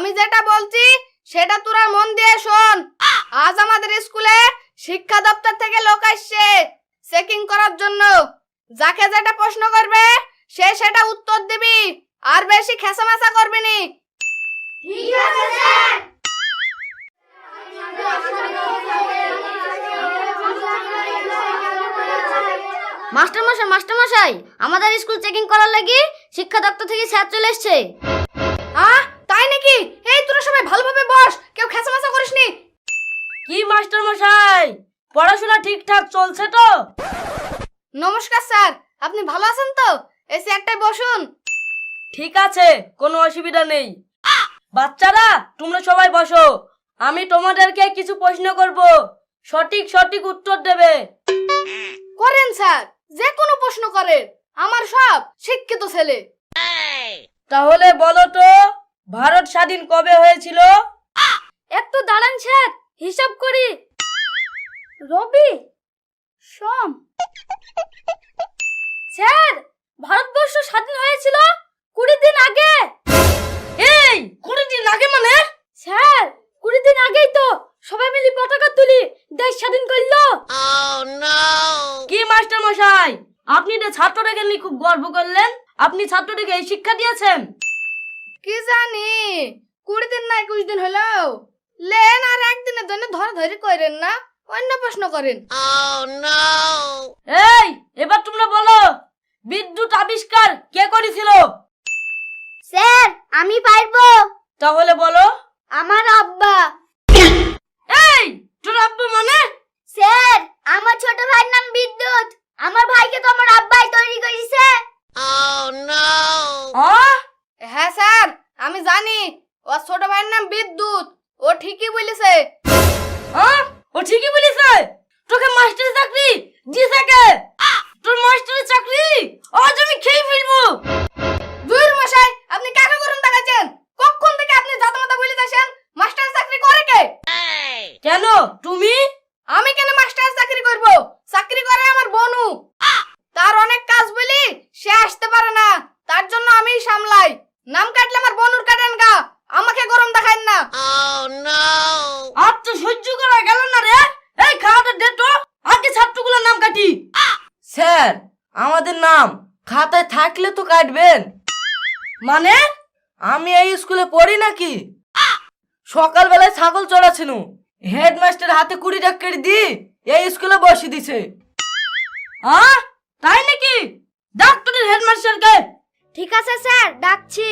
আমি যেটা বলছি সেটা তোরা মন দিয়ে শোন। আজ আমাদের স্কুলে শিক্ষা দপ্তর থেকে লোক আসছে চেকিং করার জন্য। যাকে যেটা প্রশ্ন করবে সে সেটা উত্তর দিবি, আর বেশি খেসামাসা করবি নি। ঠিক আছে স্যার। মাস্টারমশাই, আমাদের স্কুল চেকিং করার লাগি শিক্ষা দপ্তর থেকে স্যার চলে এসেছে। তাই নাকি? এই তোরা সবাই ভালোভাবে বস, কেউ খেসামাসা করিস নি। কি মাস্টারমশাই, পড়াশোনা ঠিকঠাক চলছে তো? নমস্কার স্যার, আপনি ভালো আছেন তো? এই চেয়ারটায় বসুন। ঠিক আছে, কোনো অসুবিধা নেই। বাচ্চারা তোমরা সবাই বসো, আমি তোমাদেরকে কিছু প্রশ্ন করব, সঠিক সঠিক উত্তর দেবে। করেন স্যার, যে কোনো প্রশ্ন করেন, আমার সব শিক্ষিত ছেলে। তাহলে বলো তো, ভারত স্বাধীন কবে হয়েছিল? একটু দাঁড়ান স্যার, হিসাব করি। রবি, সোম। স্যার, ভারতবর্ষ স্বাধীন হয়েছিল 20 দিন আগে। এই 20 দিন আগে মানে? স্যার, 20 দিন আগেই তো সবাই মিলে পতাকা তুলি দেশ স্বাধীন করলো। কি মাস্টারমশাই, আপনি যে ছাত্রটাকে নিয়ে খুব গর্ব করলেন, আপনি ছাত্রটাকে এই শিক্ষা দিয়েছেন? কি জানি, 20 দিন না 21 দিন হলো। লেন আর একদিনের জন্য ধরাধরি করেন না, অন্য প্রশ্ন করেন। এই এবার তোমরা বলো, বিদ্যুৎ আবিষ্কার কে করেছিল? স্যার, আমি পারবো। তাহলে বলো। আমার আব্বা। এই তোর আব্বা মানে? স্যার, আমার ছোট ভাইয়ের নাম বিদ্যুৎ। আমার ভাইকে তো আমার আব্বাই তৈরি করেছে। হ্যাঁ স্যার, আমি জানি ওর ছোট ভাইয়ের নাম বিদ্যুৎ। ও ঠিকই বলেছে। ও ঠিকই বলেছে। তোকে মাস্টারের চাকরি দিয়েছে কে? তোর মাস্টারের চাকরি আজ আমি খেয়ে ফেলবো। জুইর মশাই, আপনি কাকে করুন দেখাচ্ছেন? কখন থেকে আপনি জাতামাতা বলে যাচ্ছেন মাস্টার চাকরি করে কে? কেন তুমি? আমি কেন মাস্টার চাকরি করব? চাকরি করে আমার বনু। তার অনেক কাজ বলি সে আসতে পারে না, তার জন্য আমিই সামলাই। নাম কাটলে আমার বনুর কাটেন গা, আমাকে গরম দেখাইন না। আর তো সহ্য করা গেল না রে। এই খাতাটা দে তো, আগে ছাত্রগুলোর নাম কাটি। স্যার, আমাদের নাম খাতায় থাকলে তো কাটবেন। মানে আমি এই স্কুলে পড়ি নাকি? সকালবেলায় ছাগল চড়াছিল, হেডমাস্টার হাতে 20 টাকা করে দি এই স্কুলে বসে দিছে। তাই নাকি? ডাক তোদের হেডমাস্টারকে। ঠিক আছে স্যার, ডাকছি।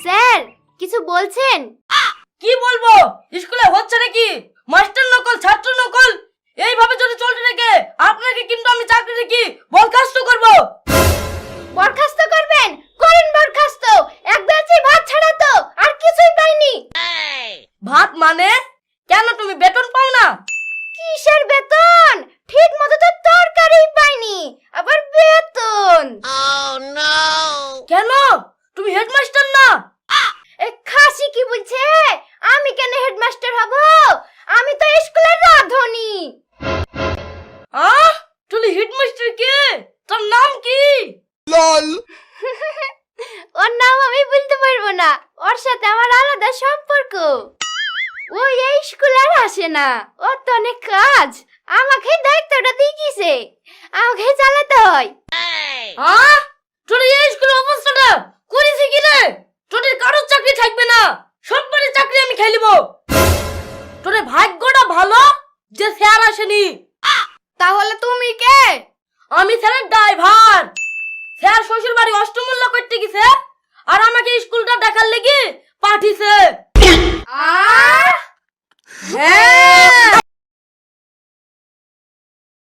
স্যার, কিছু বলছেন? কি বলবো, স্কুলে হচ্ছে নাকি মাস্টার নকল ছাত্র নকল? এইভাবে যদি চলতে থাকে আপনাকে কিন্তু আমি চাকরি থেকে বরখাস্ত করব। বরখাস্ত করবেন? করেন বরখাস্ত। এক বেলচি ভাত ছাড়া তো আর কিছুই পাইনি। ভাত মানে? কেন তুমি বেতন পাও না? কিসের বেতন? ঠিক মতো তো তরকারি পাইনি, আবার বেতন। কেন তুমি হেডমাস্টার না? এ খাসি কি বলছে? আমি কেন হেডমাস্টার হব? আমি তো স্কুলের রাঁধুনি। তুমি হেডমাস্টার কে? তার নাম কি? ওর নাম আমি বলতে পারবো না, ওর সাথে আমার আলাদা সম্পর্ক। ও এই স্কুলে আর আসে না, ওর তো অনেক কাজ। আমাকে দায়িত্বটা দিয়েছে, আমাকে চালাতে হয়। তোর এই স্কুলের অবস্থাটা করেছি কি রে? তোদের কারোর চাকরি থাকবে না, সববারের চাকরি আমি খেয়ে নিব। তোদের ভাগ্যটা ভালো যে স্যার আসেনি। তাহলে তুমি কে? আমি স্যারের ড্রাইভার। স্যার শ্বশুর বাড়ি অষ্টমূল্য করতে গেছে,